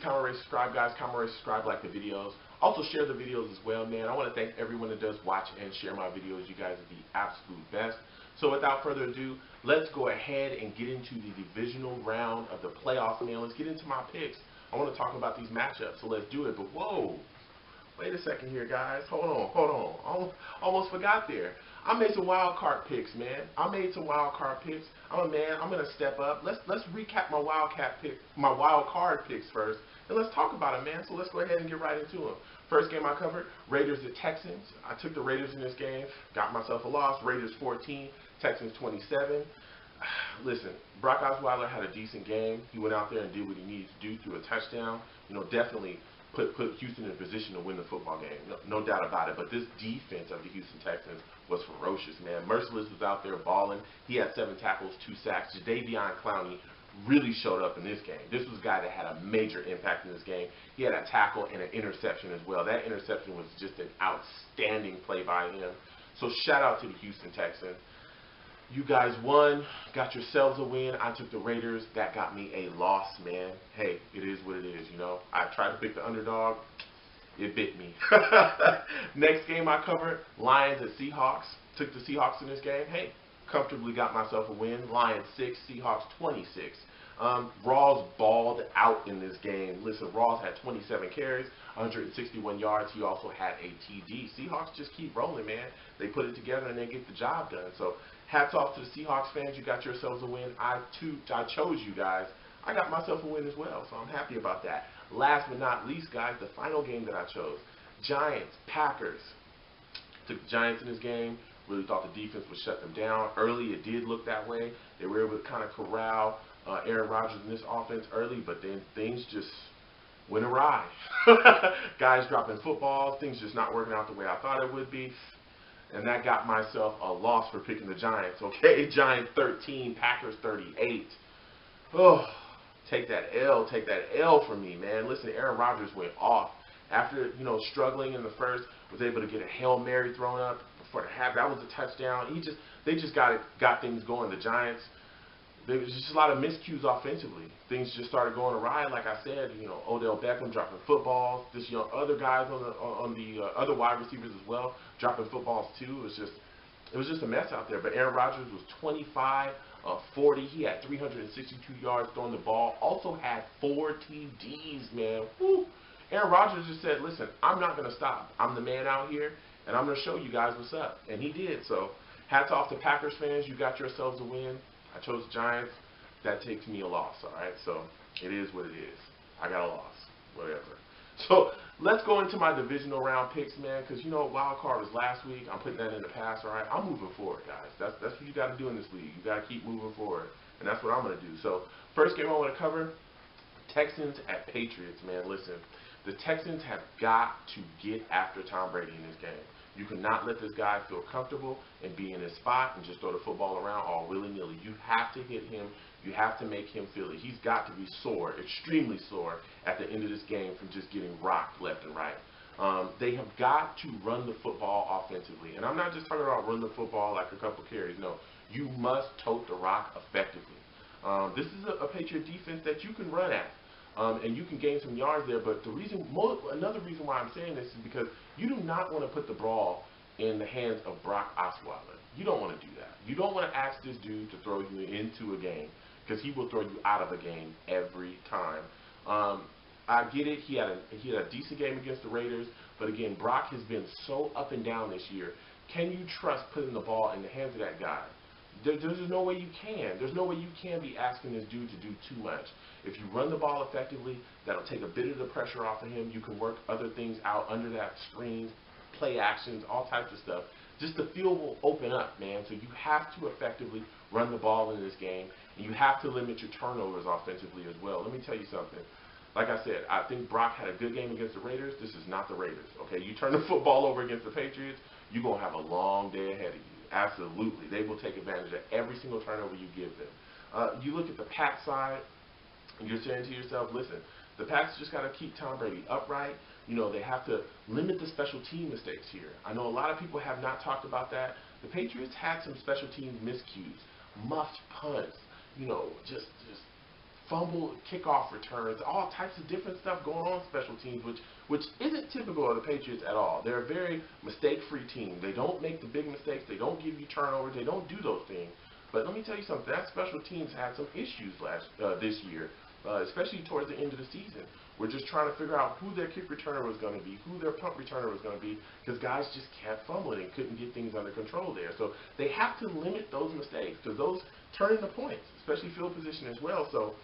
comment, rate, subscribe, guys. Comment, rate, subscribe, like the videos. Also share the videos as well, man. I want to thank everyone that does watch and share my videos. You guys are the absolute best. So without further ado, let's go ahead and get into the divisional round of the playoffs, man. Let's get into my picks. I want to talk about these matchups, so let's do it. But whoa, wait a second here, guys. Hold on. Almost forgot there. I made some wild card picks, man. I'm a man. I'm gonna step up. Let's recap my wild card picks first, and let's talk about it, man. So let's go ahead and get right into them. First game I covered, Raiders at Texans. I took the Raiders in this game, got myself a loss. Raiders 14, Texans 27. Listen, Brock Osweiler had a decent game. He went out there and did what he needed to do through a touchdown. Definitely put Houston in a position to win the football game. No doubt about it. But this defense of the Houston Texans was ferocious, man. Merciless was out there balling. He had 7 tackles, 2 sacks. Jadeveon Clowney really showed up in this game. This was a guy that had a major impact in this game. He had a tackle and an interception as well. That interception was just an outstanding play by him. So shout out to the Houston Texans. You guys won, got yourselves a win. I took the Raiders. That got me a loss, man. Hey, it is what it is, I tried to pick the underdog. It bit me. Next game I covered, Lions at Seahawks. Took the Seahawks in this game. Hey, comfortably got myself a win. Lions 6, Seahawks 26. Rawls balled out in this game. Listen, Rawls had 27 carries, 161 yards. He also had a TD. Seahawks just keep rolling, man. They put it together and they get the job done. So hats off to the Seahawks fans. You got yourselves a win. I chose you guys. I got myself a win as well, so I'm happy about that. Last but not least, guys, the final game that I chose, Giants, Packers. Took the Giants in this game. Really thought the defense would shut them down. Early, it did look that way. They were able to kind of corral Aaron Rodgers in this offense early, but then things just went awry. Guys dropping footballs, things just not working out the way I thought it would be. And that got myself a loss for picking the Giants, okay? Giants 13, Packers 38. Oh, take that L from me, man. Listen, Aaron Rodgers went off. After, struggling in the first, was able to get a Hail Mary thrown up before the half. That was a touchdown. They just got things going. The Giants, there was just a lot of miscues offensively. Things just started going awry. Like I said, Odell Beckham dropping footballs. This other guys on the other wide receivers as well dropping footballs too. It was just a mess out there. But Aaron Rodgers was 25 40. He had 362 yards throwing the ball. Also had 4 TDs, man. Woo. Aaron Rodgers just said, listen, I'm not going to stop. I'm the man out here, and I'm going to show you guys what's up. And he did. So hats off to Packers fans. You got yourselves a win. I chose the Giants. That takes me a loss, all right? So it is what it is. I got a loss, whatever. So let's go into my divisional round picks, man, because, wild card was last week. I'm putting that in the past, all right? I'm moving forward, guys. That's what you got to do in this league. You got to keep moving forward, and that's what I'm going to do. So first game I want to cover, Texans at Patriots, man. Listen, the Texans have got to get after Tom Brady in this game. You cannot let this guy feel comfortable and be in his spot and just throw the football around all willy-nilly. You have to hit him. You have to make him feel it. He's got to be sore, extremely sore, at the end of this game from just getting rocked left and right. They have got to run the football offensively. And I'm not just talking about run the football like a couple carries. No, you must tote the rock effectively. This is a Patriot defense that you can run at. And you can gain some yards there, but another reason why I'm saying this is because you do not want to put the ball in the hands of Brock Osweiler. You don't want to do that. You don't want to ask this dude to throw you into a game because he will throw you out of a game every time. I get it. He had a decent game against the Raiders, but again, Brock has been so up and down this year. Can you trust putting the ball in the hands of that guy? There's no way you can. There's no way you can be asking this dude to do too much. If you run the ball effectively, that'll take a bit of the pressure off of him. You can work other things out under that screens, play actions, all types of stuff. Just the field will open up, man. So you have to effectively run the ball in this game, and you have to limit your turnovers offensively as well. Let me tell you something. Like I said, I think Brock had a good game against the Raiders. This is not the Raiders, okay? You turn the football over against the Patriots, you're going to have a long day ahead of you. Absolutely. They will take advantage of every single turnover you give them. You look at the Pat side, and you're saying to yourself, listen, the Pats just got to keep Tom Brady upright. They have to limit the special team mistakes here. I know a lot of people have not talked about that. The Patriots had some special team miscues, muffed punts, just fumble kickoff returns, all types of different stuff going on special teams, which isn't typical of the Patriots at all. They're a very mistake-free team. They don't make the big mistakes. They don't give you turnovers. They don't do those things. But let me tell you something. That special teams had some issues this year, especially towards the end of the season. We're just trying to figure out who their kick returner was going to be, who their punt returner was going to be, because guys just kept fumbling and couldn't get things under control there. So they have to limit those mistakes, because those turn into points, especially field position as well. So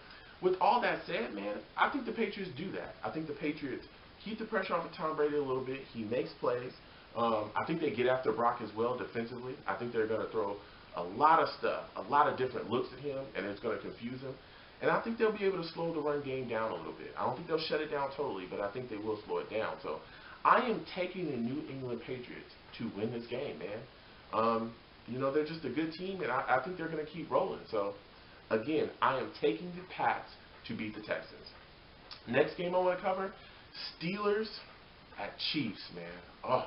with all that said, man, I think the Patriots do that. I think the Patriots keep the pressure off of Tom Brady a little bit. He makes plays. I think they get after Brock as well defensively. I think they're going to throw a lot of stuff, a lot of different looks at him, and it's going to confuse him. And I think they'll be able to slow the run game down a little bit. I don't think they'll shut it down totally, but I think they will slow it down. So I am taking the New England Patriots to win this game, man. You know, they're just a good team, and I think they're going to keep rolling. So, again, I am taking the Pats to beat the Texans. Next game I want to cover, Steelers at Chiefs, man. Oh,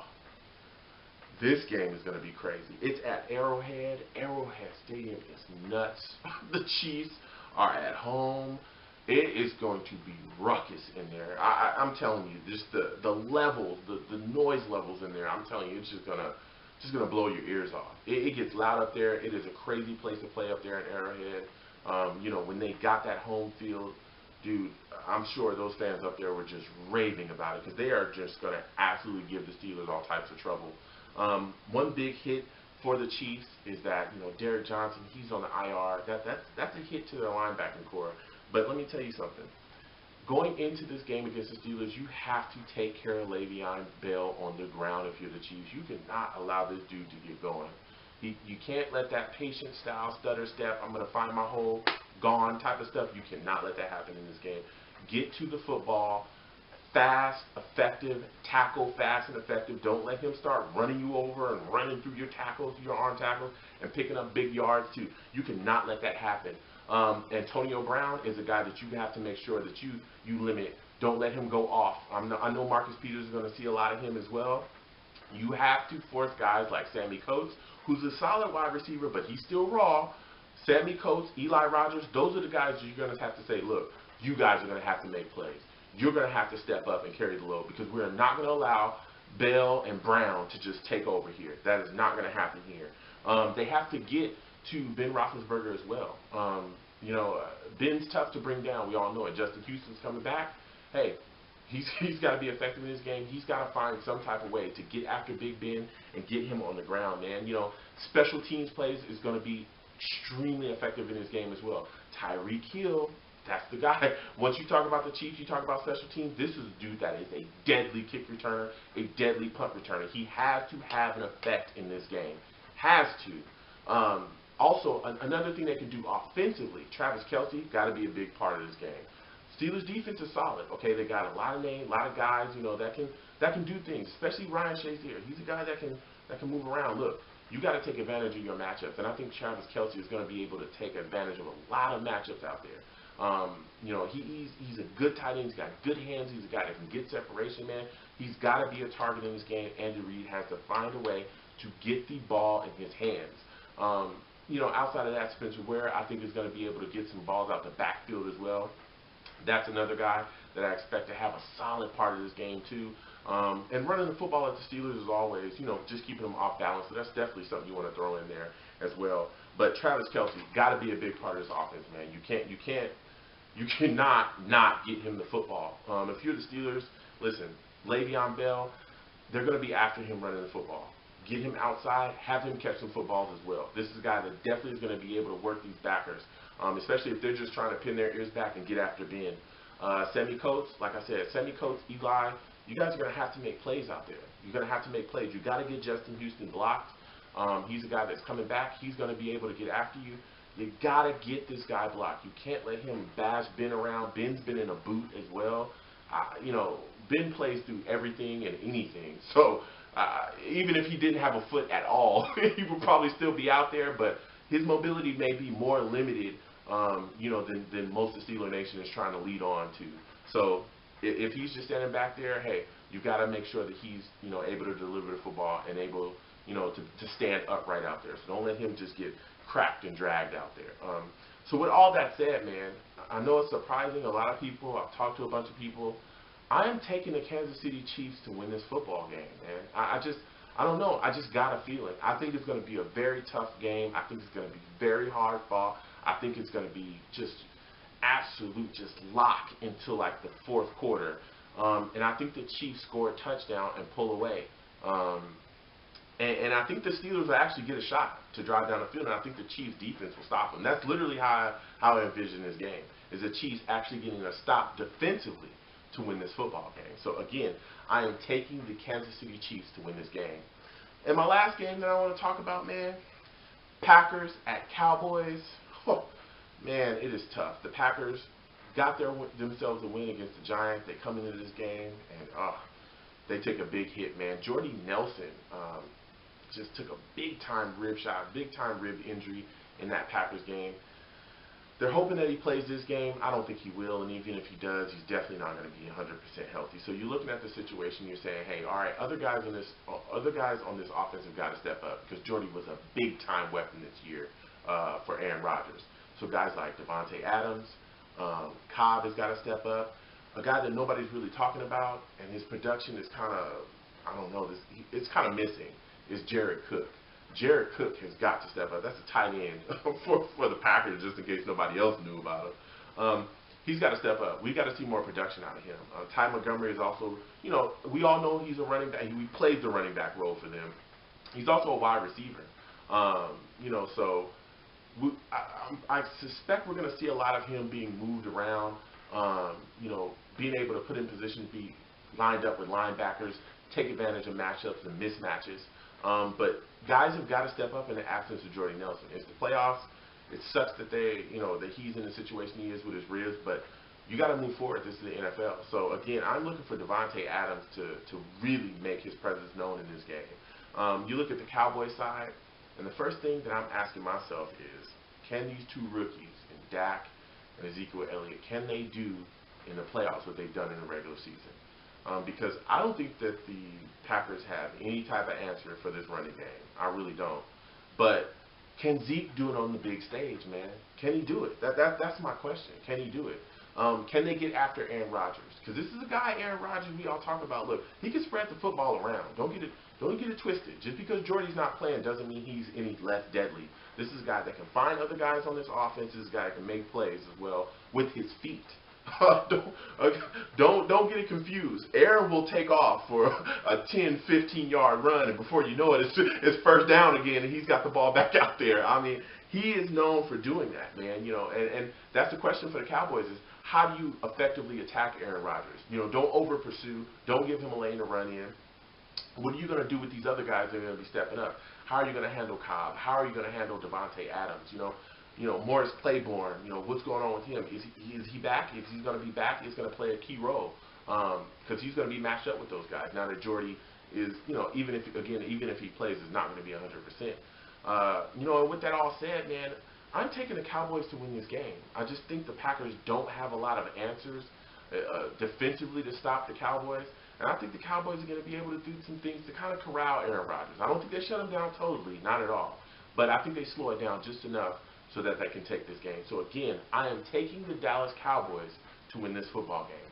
this game is going to be crazy. It's at Arrowhead. Arrowhead Stadium is nuts. The Chiefs are at home. It is going to be ruckus in there. I'm telling you, just the levels, the noise levels in there. I'm telling you, it's just gonna blow your ears off. It gets loud up there. It is a crazy place to play up there in Arrowhead. You know, when they got that home field, dude, I'm sure those fans up there were just raving about it, because they are just gonna absolutely give the Steelers all types of trouble. One big hit for the Chiefs is that, you know, Derek Johnson, he's on the IR. That's a hit to their linebacking core. But let me tell you something. Going into this game against the Steelers, you have to take care of Le'Veon Bell on the ground if you're the Chiefs. You cannot allow this dude to get going. You can't let that patient style, stutter step, I'm going to find my hole, gone type of stuff. You cannot let that happen in this game. Get to the football. Fast, effective, tackle fast and effective. Don't let him start running you over and running through your tackles, your arm tackles, and picking up big yards too. You cannot let that happen. Antonio Brown is a guy that you have to make sure that you limit. Don't let him go off. I know Marcus Peters is going to see a lot of him as well. You have to force guys like Sammy Coates, who's a solid wide receiver, but he's still raw. Sammy Coates, Eli Rogers, those are the guys you're going to have to say, look, you guys are going to have to make plays. You're going to have to step up and carry the load, because we're not going to allow Bell and Brown to just take over here. That is not going to happen here. They have to get to Ben Roethlisberger as well. You know, Ben's tough to bring down. We all know it. Justin Houston's coming back. Hey, he's got to be effective in this game. He's got to find some type of way to get after Big Ben and get him on the ground, man. You know, special teams plays is going to be extremely effective in this game as well. Tyreek Hill, that's the guy. Once you talk about the Chiefs, you talk about special teams, this is a dude that is a deadly kick returner, a deadly punt returner. He has to have an effect in this game. Has to. Also, another thing they can do offensively, Travis Kelce got to be a big part of this game. Steelers defense is solid. Okay, they got a lot of names, a lot of guys, you know, that can do things. Especially Ryan Shazier. He's a guy that can move around. Look, you got to take advantage of your matchups, and I think Travis Kelce is going to be able to take advantage of a lot of matchups out there. You know, he's a good tight end. He's got good hands. He's a guy that can get separation, man. He's got to be a target in this game. Andy Reid has to find a way to get the ball in his hands. You know, outside of that, Spencer Ware, I think, is going to be able to get some balls out the backfield as well. That's another guy that I expect to have a solid part of this game, too. And running the football at the Steelers is always, you know, just keeping them off balance. So that's definitely something you want to throw in there as well. But Travis Kelce got to be a big part of this offense, man. You cannot not get him the football. If you're the Steelers, listen, Le'Veon Bell, they're going to be after him running the football. Get him outside, have him catch some footballs as well. This is a guy that definitely is going to be able to work these backers, especially if they're just trying to pin their ears back and get after Ben. Sammy Coates, like I said, Sammy Coates, Eli, you guys are going to have to make plays out there. You're going to have to make plays. You got to get Justin Houston blocked. He's a guy that's coming back. He's going to be able to get after you. You got to get this guy blocked. You can't let him bash Ben around. Ben's been in a boot as well. You know, Ben plays through everything and anything. So even if he didn't have a foot at all, he would probably still be out there. But his mobility may be more limited, you know, than most of Steeler Nation is trying to lead on to. So if he's just standing back there, hey, you got to make sure that he's, you know, able to deliver the football and able, you know, to stand upright out there. So don't let him just get cracked and dragged out there. So with all that said, man, I know it's surprising a lot of people. I've talked to a bunch of people. I am taking the Kansas City Chiefs to win this football game, man. I don't know. I just got a feeling. I think it's going to be a very tough game. I think it's going to be very hard fought. I think it's going to be just absolute, just lock until like the fourth quarter. And I think the Chiefs score a touchdown and pull away. And I think the Steelers will actually get a shot to drive down the field, and I think the Chiefs' defense will stop them. That's literally how I envision this game, is the Chiefs actually getting a stop defensively to win this football game. So, again, I am taking the Kansas City Chiefs to win this game. And my last game that I want to talk about, man, Packers at Cowboys. Oh, man, it is tough. The Packers got themselves a win against the Giants. They come into this game, and they take a big hit, man. Jordy Nelson just took a big-time rib shot, big-time rib injury in that Packers game. They're hoping that he plays this game. I don't think he will, and even if he does, he's definitely not going to be 100% healthy. So you're looking at the situation, you're saying, hey, all right, other guys on this offense have got to step up, because Jordy was a big-time weapon this year for Aaron Rodgers. So guys like Davante Adams, Cobb has got to step up. A guy that nobody's really talking about, and his production is kind of, I don't know, it's kind of missing, is Jared Cook. Jared Cook has got to step up. That's a tight end for the Packers, just in case nobody else knew about him. He's got to step up. We've got to see more production out of him. Ty Montgomery is also, you know, we all know he's a running back. He plays the running back role for them. He's also a wide receiver. You know, so I suspect we're going to see a lot of him being moved around, you know, being able to put in position to be lined up with linebackers, take advantage of matchups and mismatches. But guys have got to step up in the absence of Jordy Nelson. It's the playoffs. It sucks that that he's in the situation he is with his ribs, but you got to move forward. This is the NFL. So again, I'm looking for Davante Adams to really make his presence known in this game. You look at the Cowboys side, and the first thing that I'm asking myself is, can these two rookies, in Dak and Ezekiel Elliott, can they do in the playoffs what they've done in the regular season? Because I don't think that the Packers have any type of answer for this running game. I really don't. But can Zeke do it on the big stage, man? Can he do it? That's my question. Can he do it? Can they get after Aaron Rodgers? Because this is a guy, Aaron Rodgers, we all talk about. Look, he can spread the football around. Don't get it twisted. Just because Jordy's not playing doesn't mean he's any less deadly. This is a guy that can find other guys on this offense. This is a guy that can make plays as well with his feet. Don't get it confused. Aaron will take off for a 10, 15-yard run, and before you know it, it's first down again, and he's got the ball back out there. I mean, he is known for doing that, man. You know, and that's the question for the Cowboys is, how do you effectively attack Aaron Rodgers? You know, don't over pursue. Don't give him a lane to run in. What are you going to do with these other guys that are going to be stepping up? How are you going to handle Cobb? How are you going to handle Davante Adams? You know, Morris Claiborne, you know, what's going on with him? Is he back? If he's going to be back, he's going to play a key role because he's going to be matched up with those guys. Now that Jordy is, you know, even if he plays, is not going to be 100%. You know, and with that all said, man, I'm taking the Cowboys to win this game. I just think the Packers don't have a lot of answers defensively to stop the Cowboys. And I think the Cowboys are going to be able to do some things to kind of corral Aaron Rodgers. I don't think they shut him down totally, not at all. But I think they slow it down just enough so that they can take this game. So again, I am taking the Dallas Cowboys to win this football game.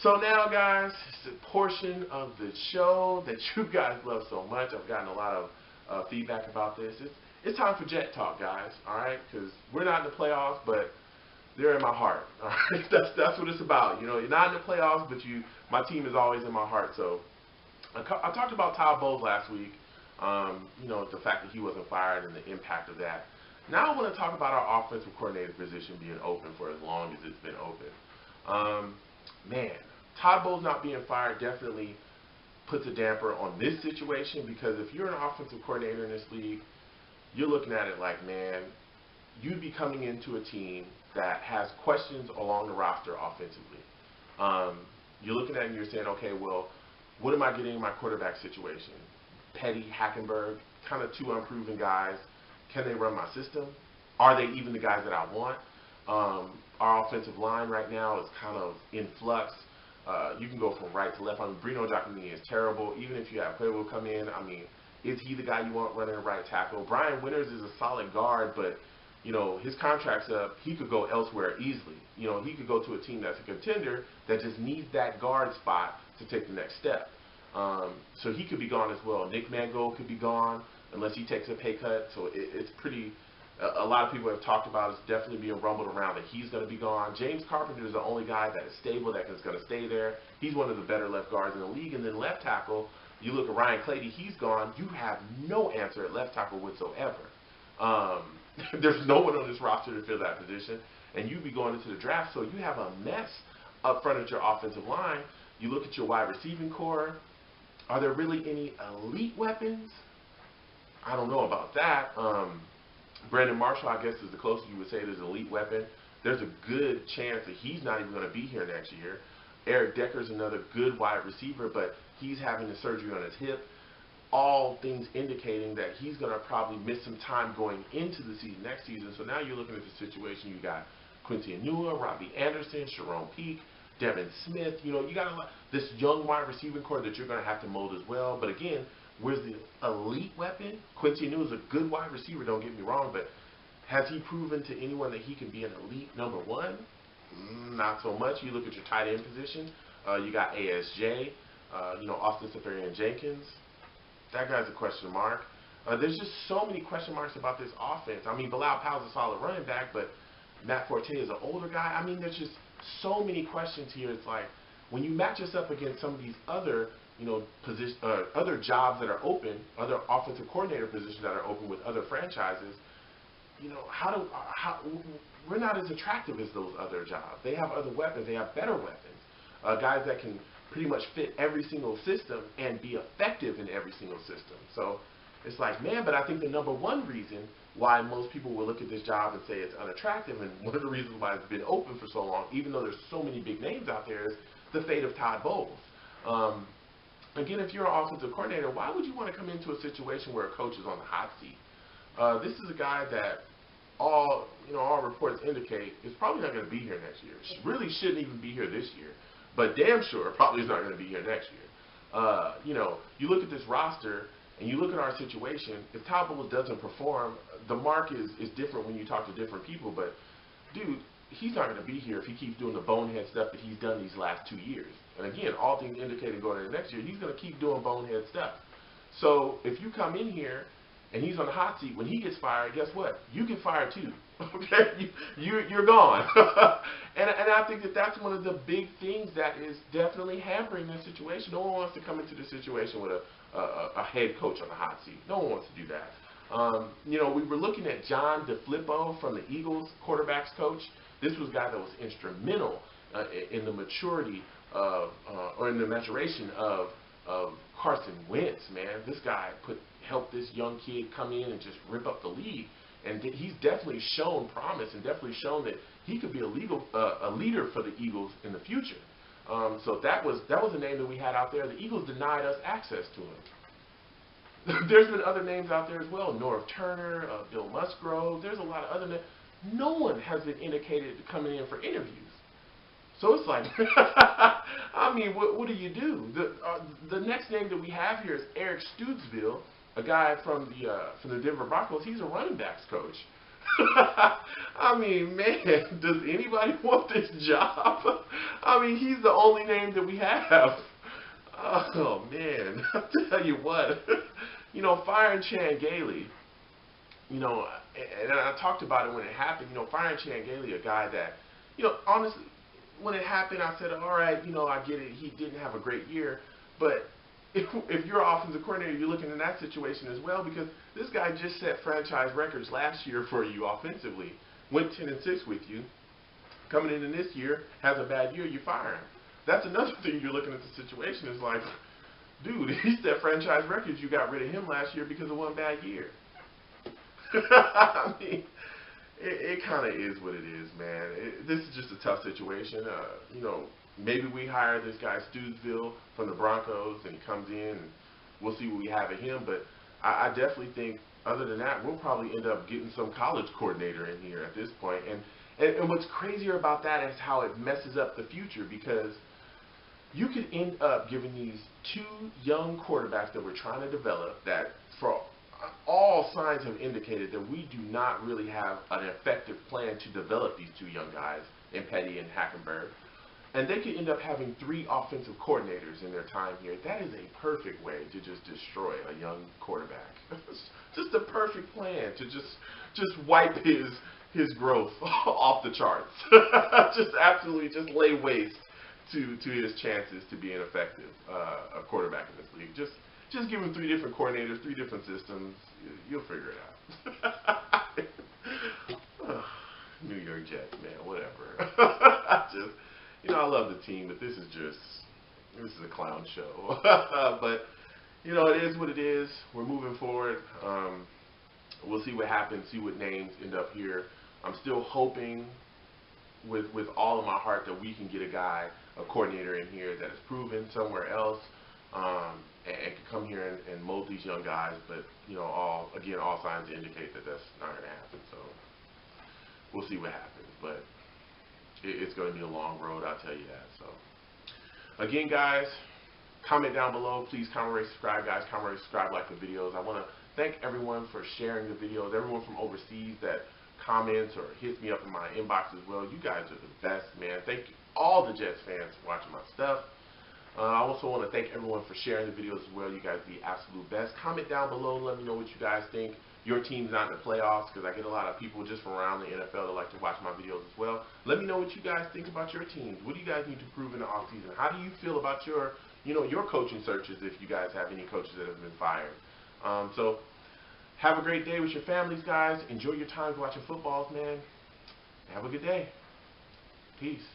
So now, guys, it's a portion of the show that you guys love so much. I've gotten a lot of feedback about this. It's time for Jet Talk, guys, all right? Because we're not in the playoffs, but they're in my heart, all right? That's what it's about. You know, you're not in the playoffs, but my team is always in my heart. So I talked about Todd Bowles last week, you know, the fact that he wasn't fired and the impact of that. Now I want to talk about our offensive coordinator position being open for as long as it's been open. Man, Todd Bowles not being fired definitely puts a damper on this situation, because if you're an offensive coordinator in this league, you're looking at it like, man, you'd be coming into a team that has questions along the roster offensively. You're looking at it and you're saying, okay, well, what am I getting in my quarterback situation? Petty, Hackenberg, kind of two unproven guys. Can they run my system? Are they even the guys that I want? Our offensive line right now is kind of in flux. You can go from right to left. I mean, Bruno Giacomini is terrible. Even if you have Quavo come in, I mean, is he the guy you want running right tackle? Brian Winters is a solid guard, but you know, his contract's up. He could go elsewhere easily. You know, he could go to a team that's a contender that just needs that guard spot to take the next step. So he could be gone as well. Nick Mangold could be gone unless he takes a pay cut. So it's pretty. A lot of people have talked about it's definitely being rumbled around that he's going to be gone. James Carpenter is the only guy that is stable, that is going to stay there. He's one of the better left guards in the league. And then left tackle, you look at Ryan Clady, he's gone. You have no answer at left tackle whatsoever. There's no one on this roster to fill that position. And you'd be going into the draft, so you have a mess up front at your offensive line. You look at your wide receiving core. Are there really any elite weapons? I don't know about that. Brandon Marshall, I guess, is the closest you would say there's an elite weapon. There's a good chance that he's not even going to be here next year. Eric Decker's another good wide receiver, but he's having the surgery on his hip. All things indicating that he's going to probably miss some time going into the season next season. So now you're looking at the situation. You got Quincy Enunwa, Robbie Anderson, Sharon Peake, Devin Smith. You know, you got this young wide receiving core that you're going to have to mold as well. But again, where's the elite weapon? Quincy Enunwa is a good wide receiver, don't get me wrong, but has he proven to anyone that he can be an elite number one? Not so much. You look at your tight end position. You got ASJ, you know, Austin Seferian-Jenkins. That guy's a question mark. There's just so many question marks about this offense. I mean, Bilal Powell's a solid running back, but Matt Forte is an older guy. I mean, there's just so many questions here. It's like when you match us up against some of these other, you know, other jobs that are open, other offensive coordinator positions that are open with other franchises, you know, we're not as attractive as those other jobs. They have other weapons. They have better weapons. Guys that can pretty much fit every single system and be effective in every single system. So it's like, man, but I think the number one reason why most people will look at this job and say it's unattractive, and one of the reasons why it's been open for so long, even though there's so many big names out there, is the fate of Todd Bowles. Again, if you're an offensive coordinator, why would you want to come into a situation where a coach is on the hot seat? This is a guy that all reports indicate is probably not going to be here next year. Really shouldn't even be here this year, but damn sure probably is not going to be here next year. You know, you look at this roster and you look at our situation. If Todd Bowles doesn't perform, the mark is different when you talk to different people. But dude, he's not going to be here if he keeps doing the bonehead stuff that he's done these last 2 years. And again, all things indicating going into next year, he's going to keep doing bonehead stuff. So if you come in here and he's on the hot seat, when he gets fired, guess what? You get fired too. Okay, you're gone. and I think that's one of the big things that is definitely hampering this situation. No one wants to come into this situation with a head coach on the hot seat. No one wants to do that. You know, we were looking at John DeFilippo from the Eagles quarterbacks coach. This was a guy that was instrumental in the maturity of, or in the maturation of Carson Wentz, man. This guy helped this young kid come in and just rip up the league. And he's definitely shown promise and definitely shown that he could be a leader for the Eagles in the future. So that was a name that we had out there. The Eagles denied us access to him. There's been other names out there as well. Norv Turner, Bill Musgrove. There's a lot of other names. No one has been indicated coming in for interviews. So it's like, I mean, what do you do? The next name that we have here is Eric Stootsville, a guy from the Denver Broncos. He's a running backs coach. I mean, man, does anybody want this job? I mean, he's the only name that we have. Oh, man, I'll tell you what. You know, firing Chan Gailey, you know, and I talked about it when it happened, you know, firing Chan Gailey, a guy that, you know, honestly, when it happened, I said, all right, you know, I get it. He didn't have a great year. But if you're an offensive coordinator, you're looking in that situation as well, because this guy just set franchise records last year for you offensively. Went 10-6 with you. Coming in this year, has a bad year, you fire him. That's another thing you're looking at the situation is like, dude, he set franchise records. You got rid of him last year because of one bad year. I mean, it kind of is what it is, man. This is just a tough situation. You know, maybe we hire this guy Stootsville from the Broncos, and he comes in, and we'll see what we have of him. But I definitely think, other than that, we'll probably end up getting some college coordinator in here at this point. And what's crazier about that is how it messes up the future, because you could end up giving these two young quarterbacks that we're trying to develop, that for all signs have indicated that we do not really have an effective plan to develop these two young guys in Petty and Hackenberg. And they could end up having 3 offensive coordinators in their time here. That is a perfect way to just destroy a young quarterback. Just a perfect plan to just wipe his growth off the charts. Just absolutely just lay waste to his chances to be an effective a quarterback in this league. Just give him 3 different coordinators, 3 different systems. You'll figure it out. New York Jets, man, whatever. I love the team, but this is a clown show. But it is what it is. We're moving forward. We'll see what happens, see what names end up here. I'm still hoping with all of my heart that we can get a coordinator in here that is proven somewhere else, and can come here and mold these young guys. But all signs indicate that that's not going to happen. So we'll see what happens. But it's going to be a long road, I'll tell you that. So again, guys, comment down below. Please comment, rate, subscribe, guys. Comment, rate, subscribe, like the videos. I want to thank everyone for sharing the videos. Everyone from overseas that comments or hits me up in my inbox as well. You guys are the best, man. Thank you, all the Jets fans, for watching my stuff. I also want to thank everyone for sharing the videos as well. You guys are the absolute best. Comment down below. Let me know what you guys think. Your team's not in the playoffs, because I get a lot of people just from around the NFL that like to watch my videos as well. Let me know what you guys think about your teams. What do you guys need to prove in the offseason? How do you feel about your coaching searches, if you guys have any coaches that have been fired? So have a great day with your families, guys. Enjoy your time watching footballs, man. Have a good day. Peace.